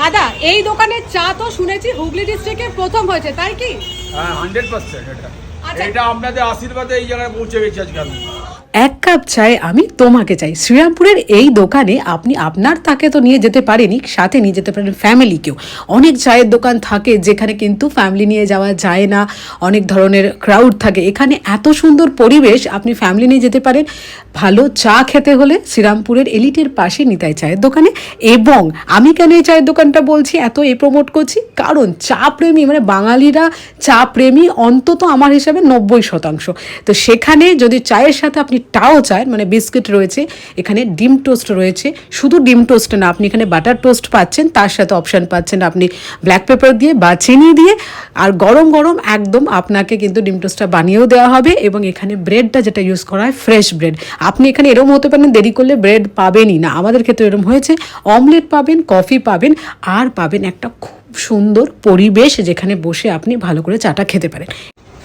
দাদা এই দোকানের চা তো শুনেছি হুগলি ডিস্ট্রিক্টে প্রথম হয়েছে, তাই কি? হ্যাঁ 100% এটা আপনাদের আশীর্বাদে এই জায়গায় পৌঁছে গেছি আজকে আমি। এক কাপ চায় আমি তোমাকে চাই। শ্রীরামপুরের এই দোকানে আপনি আপনার তাকে তো নিয়ে যেতে পারেনই, সাথে নিয়ে যেতে পারেন ফ্যামিলিকেও। অনেক চায়ের দোকান থাকে যেখানে কিন্তু ফ্যামিলি নিয়ে যাওয়া যায় না, অনেক ধরনের ক্রাউড থাকে। এখানে এত সুন্দর পরিবেশ, আপনি ফ্যামিলি নিয়ে যেতে পারেন। ভালো চা খেতে হলে শ্রীরামপুরের এলিটের পাশে নিতাই চায়ের দোকানে। এবং আমি কেন এই চায়ের দোকানটা বলছি, এত প্রমোট করছি, কারণ চা প্রেমী মানে বাঙালিরা চা প্রেমী অন্তত আমার হিসাবে 90%। তো সেখানে যদি চায়ের সাথে আপনি টাও চায় মানে বিস্কিট রয়েছে, এখানে ডিম টোস্ট রয়েছে। শুধু ডিম টোস্ট না, আপনি এখানে বাটার টোস্ট পাচ্ছেন, তার সাথে অপশান পাচ্ছেন আপনি ব্ল্যাক পেপার দিয়ে বা চিনি দিয়ে। আর গরম গরম একদম আপনাকে কিন্তু ডিম টোস্টটা বানিয়েও দেওয়া হবে। এবং এখানে ব্রেডটা যেটা ইউজ করা হয় ফ্রেশ ব্রেড। আপনি এখানে এরম হতে পারেন দেরি করলে ব্রেড পাবেনই না, আমাদের ক্ষেত্রে এরম হয়েছে। অমলেট পাবেন, কফি পাবেন, আর পাবেন একটা খুব সুন্দর পরিবেশ যেখানে বসে আপনি ভালো করে চাটা খেতে পারেন।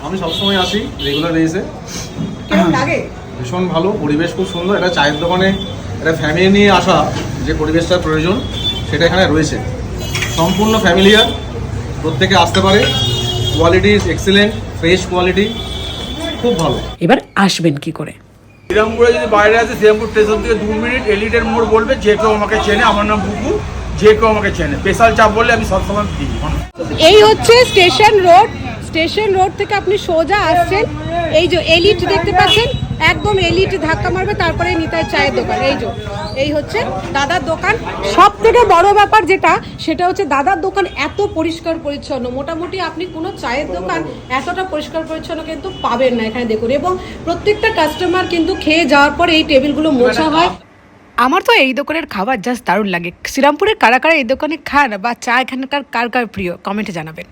আমি সবসময় আসি রেগুলার বেসে। কেমন লাগে? ভীষণ ভালো, পরিবেশ খুব সুন্দর। এটা চায়ের দোকানে একটা ফ্যামিলি নিয়ে আসা যে পরিবেশটার প্রয়োজন সেটা এখানে রয়েছে। সম্পূর্ণ ফ্যামিলিয়ার, প্রত্যেকে আসতে পারে। Quality is excellent, fresh quality, খুব ভালো। এবার আসবেন কি করে? শ্রীরামপুরে যদি বাইরে আসে, শ্রীরামপুর স্টেশন থেকে 2 মিনিট এলিটের মোড় বলবে, যে কেউ আমাকে চেনে, আমার নাম বুকু, যে কেউ আমাকে চেনে। স্পেশাল চাপ বললে আমি সবসময় দিই। এই হচ্ছে স্টেশন রোড থেকে আপনি সোজা আসছেন, এই যে এলিট দেখতে পাচ্ছেন, একদম এলিট ধাক্কা মারবে, তারপরে নিতাই চায়ের দোকান। এই হচ্ছে দাদার দোকান। সব থেকে বড় ব্যাপার যেটা, সেটা হচ্ছে দাদার দোকান এত পরিষ্কার পরিচ্ছন্ন। মোটামুটি আপনি কোনো চায়ের দোকান এতটা পরিষ্কার পরিচ্ছন্ন কিন্তু পাবেন না এখানে, দেখুন। এবং প্রত্যেকটা কাস্টমার কিন্তু খেয়ে যাওয়ার পর এই টেবিলগুলো মোছা হয়। আমার তো এই দোকানের খাবার জাস্ট দারুণ লাগে। শ্রীরামপুরের কারা কারা এই দোকানে খান বা চা এখানকার কার কার প্রিয়, কমেন্টে জানাবেন।